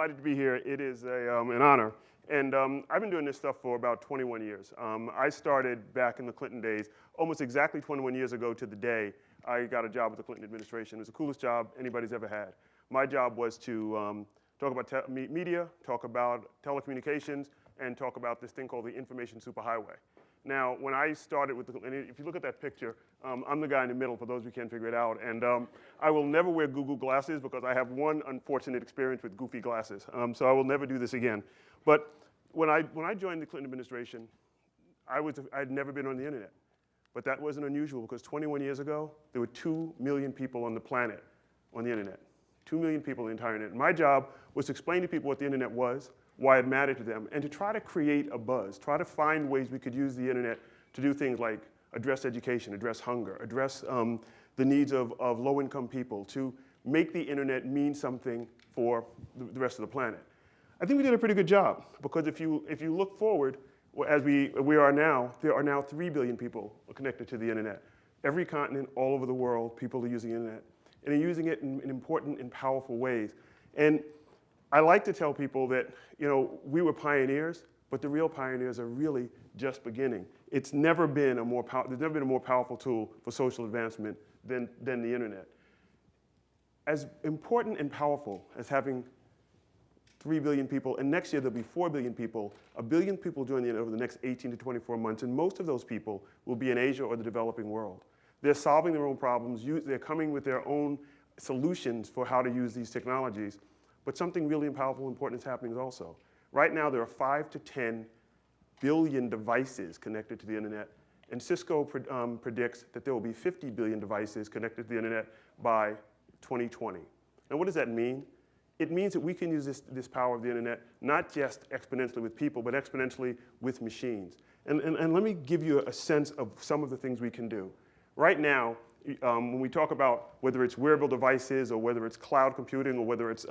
delighted to be here. It is an honor. And I've been doing this stuff for about 21 years. I started back in the Clinton days, almost exactly 21 years ago to the day. I got a job with the Clinton administration. It was the coolest job anybody's ever had. My job was to talk about media, talk about telecommunications, and talk about this thing called the information superhighway. Now, when I started with and if you look at that picture, I'm the guy in the middle for those who can't figure it out. And I will never wear Google glasses because I have one unfortunate experience with goofy glasses. So I will never do this again. But when I joined the Clinton administration, I'd never been on the internet. But that wasn't unusual because 21 years ago, there were 2 million people on the planet on the internet. 2 million people on the entire internet. My job was to explain to people what the internet was, why it mattered to them, and to try to create a buzz, try to find ways we could use the internet to do things like address education, address hunger, address the needs of low-income people, to make the internet mean something for the rest of the planet. I think we did a pretty good job, because if you look forward, as we are now, there are now 3 billion people connected to the internet. Every continent, all over the world, people are using the internet, and they're using it in important and powerful ways. And I like to tell people that, we were pioneers, but the real pioneers are really just beginning. It's never been there's never been a more powerful tool for social advancement than the internet. As important and powerful as having 3 billion people, and next year there'll be 4 billion people, 1 billion people join the internet over the next 18 to 24 months, and most of those people will be in Asia or the developing world. They're solving their own problems, they're coming with their own solutions for how to use these technologies. But something really powerful and important is happening also. Right now, there are 5 to 10 billion devices connected to the internet, and Cisco predicts that there will be 50 billion devices connected to the internet by 2020. And what does that mean? It means that we can use this power of the internet not just exponentially with people, but exponentially with machines. And let me give you a sense of some of the things we can do. Right now, when we talk about whether it's wearable devices or whether it's cloud computing or whether it's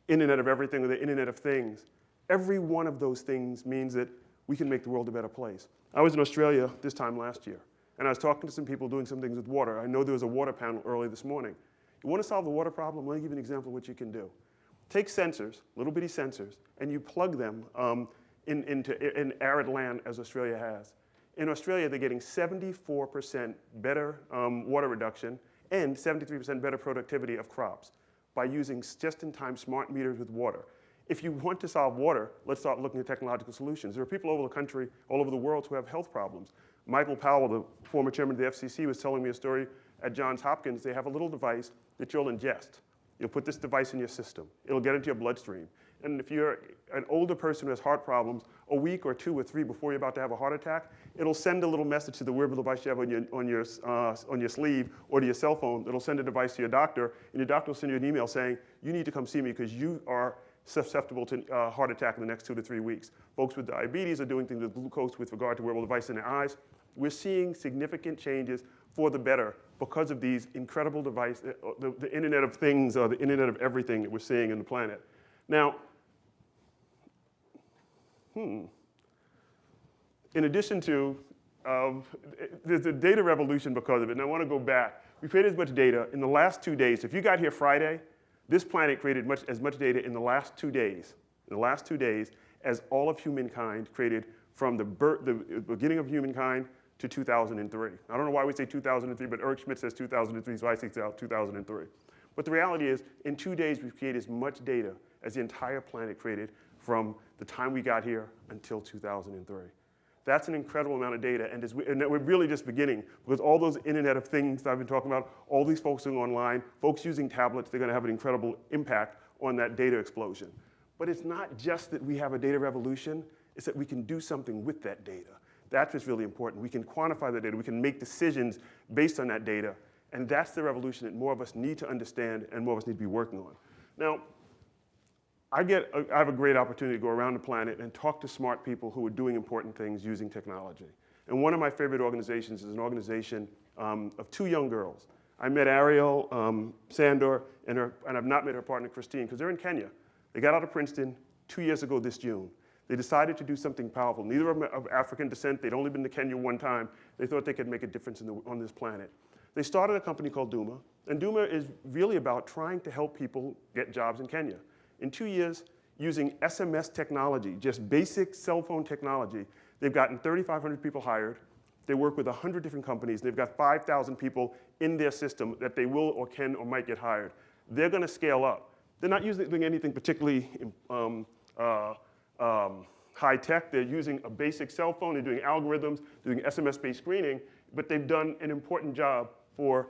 Internet of Everything or the Internet of Things, every one of those things means that we can make the world a better place. I was in Australia this time last year, and I was talking to some people doing some things with water. I know there was a water panel early this morning. You want to solve the water problem? Let me give you an example of what you can do. Take sensors, little bitty sensors, and you plug them in arid land as Australia has. In Australia, they're getting 74% better water reduction and 73% better productivity of crops by using just-in-time smart meters with water. If you want to solve water, let's start looking at technological solutions. There are people all over the country, all over the world who have health problems. Michael Powell, the former chairman of the FCC, was telling me a story at Johns Hopkins. They have a little device that you'll ingest. You'll put this device in your system. It'll get into your bloodstream. And if you're an older person who has heart problems, a week or 2 or 3 before you're about to have a heart attack, it'll send a little message to the wearable device you have on your sleeve or to your cell phone. It'll send a device to your doctor, and your doctor will send you an email saying, you need to come see me because you are susceptible to a heart attack in the next 2 to 3 weeks. Folks with diabetes are doing things with glucose with regard to wearable devices in their eyes. We're seeing significant changes for the better because of these incredible devices, the Internet of Things or the Internet of Everything that we're seeing in the planet. Now, in addition to, there's a data revolution because of it, and I want to go back. We created as much data in the last 2 days. If you got here Friday, this planet created as much data in the last 2 days, as all of humankind created from the beginning of humankind to 2003. I don't know why we say 2003, but Eric Schmidt says 2003, so I say 2003. But the reality is, in 2 days, we've created as much data as the entire planet created from the time we got here until 2003. That's an incredible amount of data, and we're really just beginning, because all those Internet of Things that I've been talking about, all these folks going online, folks using tablets, they're going to have an incredible impact on that data explosion. But it's not just that we have a data revolution, it's that we can do something with that data. That's what's really important. We can quantify the data, we can make decisions based on that data, and that's the revolution that more of us need to understand and more of us need to be working on. Now, I have a great opportunity to go around the planet and talk to smart people who are doing important things using technology. And one of my favorite organizations is an organization of 2 young girls. I met Ariel Sandor and I've not met her partner Christine because they're in Kenya. They got out of Princeton 2 years ago this June. They decided to do something powerful. Neither of them of African descent. They'd only been to Kenya one time. They thought they could make a difference on this planet. They started a company called Duma, and Duma is really about trying to help people get jobs in Kenya. In 2 years, using SMS technology, just basic cell phone technology. They've gotten 3,500 people hired. They work with 100 different companies. They've got 5,000 people in their system that they will or can or might get hired. They're going to scale up. They're not doing anything particularly high tech. They're using a basic cell phone. They're doing algorithms, doing SMS-based screening, but they've done an important job for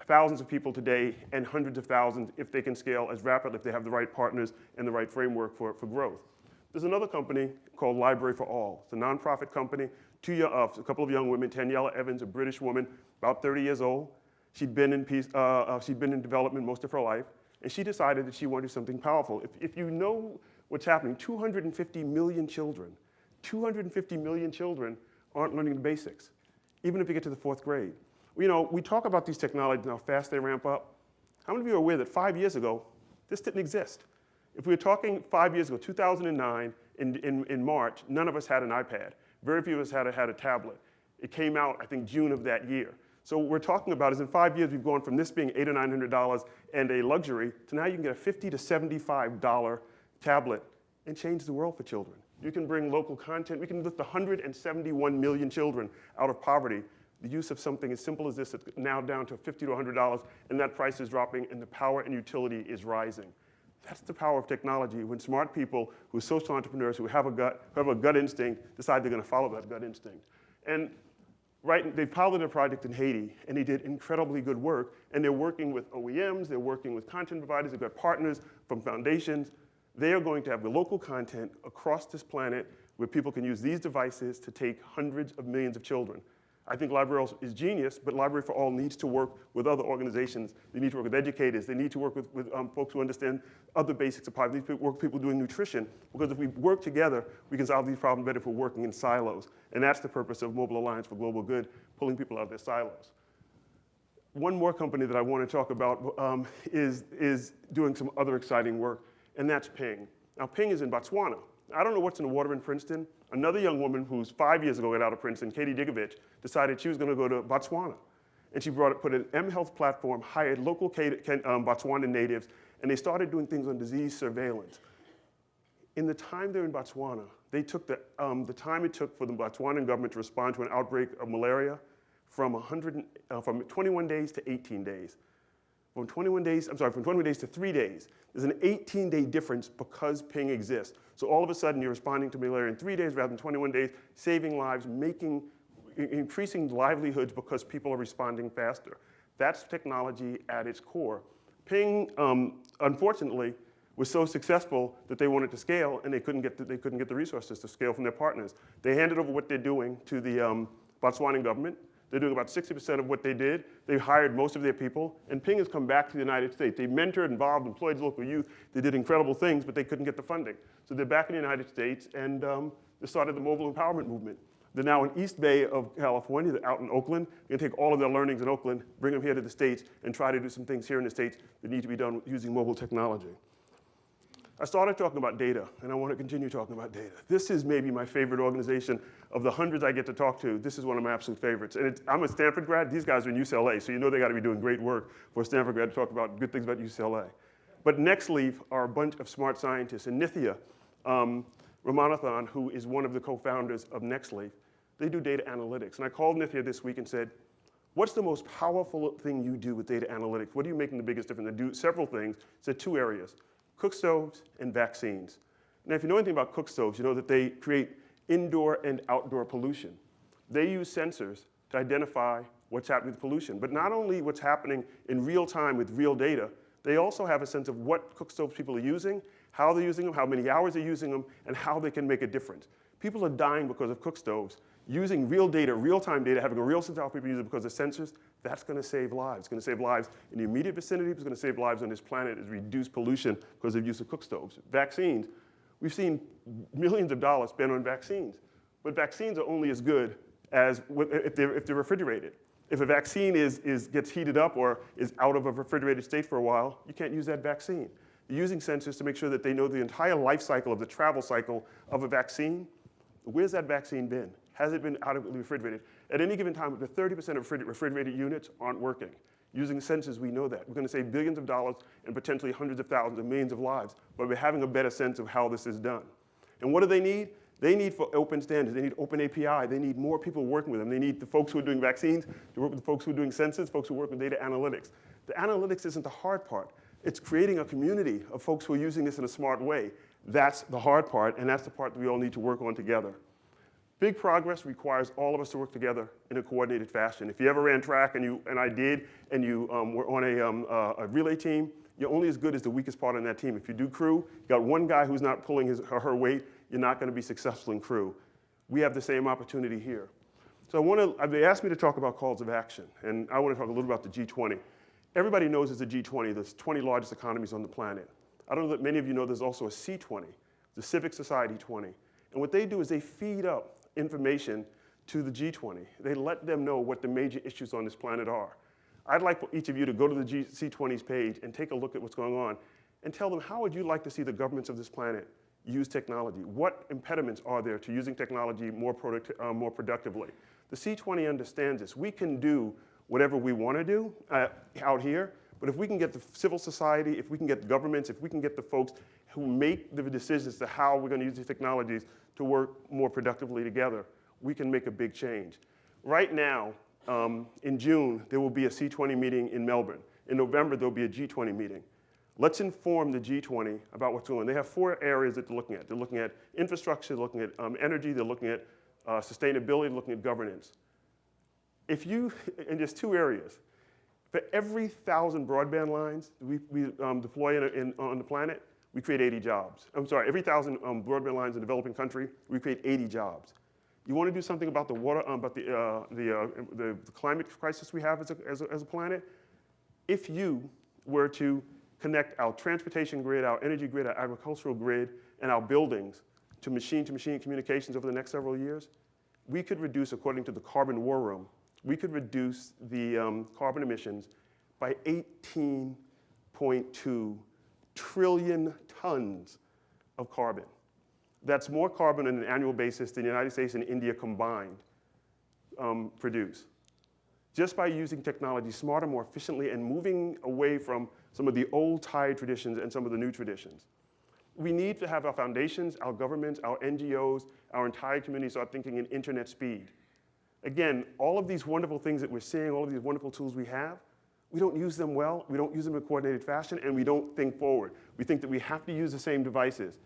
thousands of people today and hundreds of thousands if they can scale as rapidly, if they have the right partners and the right framework for growth. There's another company called Library for All. It's a nonprofit company. A couple of young women, Daniela Evans, a British woman, about 30 years old. She'd been in development most of her life, and she decided that she wanted to do something powerful. If you know what's happening, 250 million children aren't learning the basics, even if you get to the 4th grade. You know, we talk about these technologies and how fast they ramp up. How many of you are aware that 5 years ago, this didn't exist? If we were talking 5 years ago, 2009, in March, none of us had an iPad. Very few of us had a tablet. It came out, I think, June of that year. So what we're talking about is in 5 years, we've gone from this being $800 or $900 and a luxury to now you can get a $50 to $75 tablet and change the world for children. You can bring local content. We can lift 171 million children out of poverty. The use of something as simple as this is now down to $50 to $100, and that price is dropping, and the power and utility is rising. That's the power of technology when smart people who are social entrepreneurs who have a gut instinct decide they're going to follow that gut instinct. And they piloted a project in Haiti, and they did incredibly good work, and they're working with OEMs, they're working with content providers, they've got partners from foundations. They are going to have the local content across this planet where people can use these devices to take hundreds of millions of children. I think Library for All is genius, but Library for All needs to work with other organizations. They need to work with educators. They need to work with folks who understand other basics of poverty. They need to work with people doing nutrition, because if we work together, we can solve these problems better if we're working in silos. And that's the purpose of Mobile Alliance for Global Good, pulling people out of their silos. One more company that I want to talk about is doing some other exciting work, and that's Ping. Now, Ping is in Botswana. I don't know what's in the water in Princeton. Another young woman who's 5 years ago got out of Princeton, Katie Digovich, decided she was going to go to Botswana. And she put an M-Health platform, hired local Botswana natives, and they started doing things on disease surveillance. In the time they're in Botswana, they took the time it took for the Botswanan government to respond to an outbreak of malaria from 21 days to 18 days. From 21 days to 3 days. There's an 18-day difference because Ping exists. So all of a sudden, you're responding to malaria in 3 days rather than 21 days, saving lives, increasing livelihoods because people are responding faster. That's technology at its core. Ping, unfortunately, was so successful that they wanted to scale, and they couldn't get the resources to scale from their partners. They handed over what they're doing to the Botswanan government. They're doing about 60% of what they did. They hired most of their people, and Ping has come back to the United States. They mentored, involved, employed local youth. They did incredible things, but they couldn't get the funding. So they're back in the United States, and they started the mobile empowerment movement. They're now in East Bay of California. They're out in Oakland. They're going to take all of their learnings in Oakland, bring them here to the States, and try to do some things here in the States that need to be done using mobile technology. I started talking about data, and I want to continue talking about data. This is maybe my favorite organization. Of the hundreds I get to talk to, this is one of my absolute favorites. And I'm a Stanford grad. These guys are in UCLA, so you know they got to be doing great work for a Stanford grad to talk about good things about UCLA. But NextLeaf are a bunch of smart scientists. And Nithya Ramanathan, who is one of the co-founders of NextLeaf, they do data analytics. And I called Nithya this week and said, what's the most powerful thing you do with data analytics? What are you making the biggest difference? They do several things. It's at 2 areas. Cook stoves and vaccines. Now, if you know anything about cook stoves, you know that they create indoor and outdoor pollution. They use sensors to identify what's happening with pollution, but not only what's happening in real time with real data, they also have a sense of what cook stoves people are using, how they're using them, how many hours they're using them, and how they can make a difference. People are dying because of cook stoves. Using real data, real-time data, having a real sense of how people use it because of sensors, that's going to save lives. It's going to save lives in the immediate vicinity. It's going to save lives on this planet. It's reduce pollution because of use of cook stoves. Vaccines, we've seen millions of dollars spent on vaccines. But vaccines are only as good as if they're refrigerated. If a vaccine gets heated up or is out of a refrigerated state for a while, you can't use that vaccine. They're using sensors to make sure that they know the entire life cycle of the travel cycle of a vaccine. Where's that vaccine been? Has it been adequately refrigerated? At any given time, up to 30% of refrigerated units aren't working. Using sensors, we know that. We're going to save billions of dollars and potentially hundreds of thousands of millions of lives, but we're having a better sense of how this is done. And what do they need? They need for open standards. They need open API. They need more people working with them. They need the folks who are doing vaccines to work with the folks who are doing sensors, folks who work with data analytics. The analytics isn't the hard part. It's creating a community of folks who are using this in a smart way. That's the hard part, and that's the part that we all need to work on together. Big progress requires all of us to work together in a coordinated fashion. If you ever ran track, and I did, and you were on a relay team, you're only as good as the weakest part on that team. If you do crew, you got one guy who's not pulling his or her weight, you're not going to be successful in crew. We have the same opportunity here. So they asked me to talk about calls of action, and I want to talk a little about the G20. Everybody knows there's a G20, there's 20 largest economies on the planet. I don't know that many of you know there's also a C20, the Civic Society 20. And what they do is they feed up information to the G20. They let them know what the major issues on this planet are. I'd like for each of you to go to the C20's page and take a look at what's going on and tell them, how would you like to see the governments of this planet use technology? What impediments are there to using technology more productively? The C20 understands this. We can do whatever we want to do out here, but if we can get the civil society, if we can get the governments, if we can get the folks who make the decisions as to how we're going to use these technologies to work more productively together, we can make a big change. Right now, in June, there will be a C20 meeting in Melbourne. In November, there'll be a G20 meeting. Let's inform the G20 about what's going on. They have 4 areas that they're looking at. They're looking at infrastructure, they're looking at energy, they're looking at sustainability, they're looking at governance. And just 2 areas. For every 1,000 broadband lines we deploy on the planet, we create 80 jobs. I'm sorry, every 1,000 broadband lines in a developing country, we create 80 jobs. You want to do something about the water, about the climate crisis we have as a planet? If you were to connect our transportation grid, our energy grid, our agricultural grid, and our buildings to machine communications over the next several years, we could reduce, according to the Carbon War Room, we could reduce the carbon emissions by 18.2 trillion tons of carbon. That's more carbon on an annual basis than the United States and India combined produce. Just by using technology smarter, more efficiently, and moving away from some of the old tired traditions and some of the new traditions. We need to have our foundations, our governments, our NGOs, our entire community start thinking in internet speed. Again, all of these wonderful things that we're seeing, all of these wonderful tools we have, we don't use them well, we don't use them in a coordinated fashion, and we don't think forward. We think that we have to use the same devices.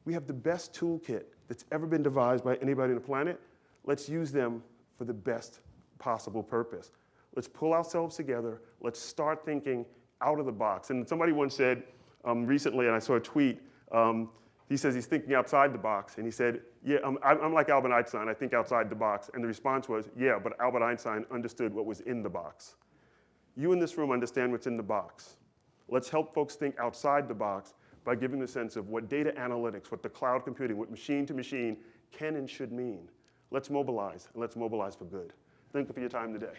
We have the best toolkit that's ever been devised by anybody on the planet. Let's use them for the best possible purpose. Let's pull ourselves together. Let's start thinking out of the box. And somebody once said recently, and I saw a tweet, he says he's thinking outside the box. And he said, yeah, I'm like Albert Einstein. I think outside the box. And the response was, yeah, but Albert Einstein understood what was in the box. You in this room understand what's in the box. Let's help folks think outside the box by giving the sense of what data analytics, what the cloud computing, what machine to machine can and should mean. Let's mobilize, and let's mobilize for good. Thank you for your time today.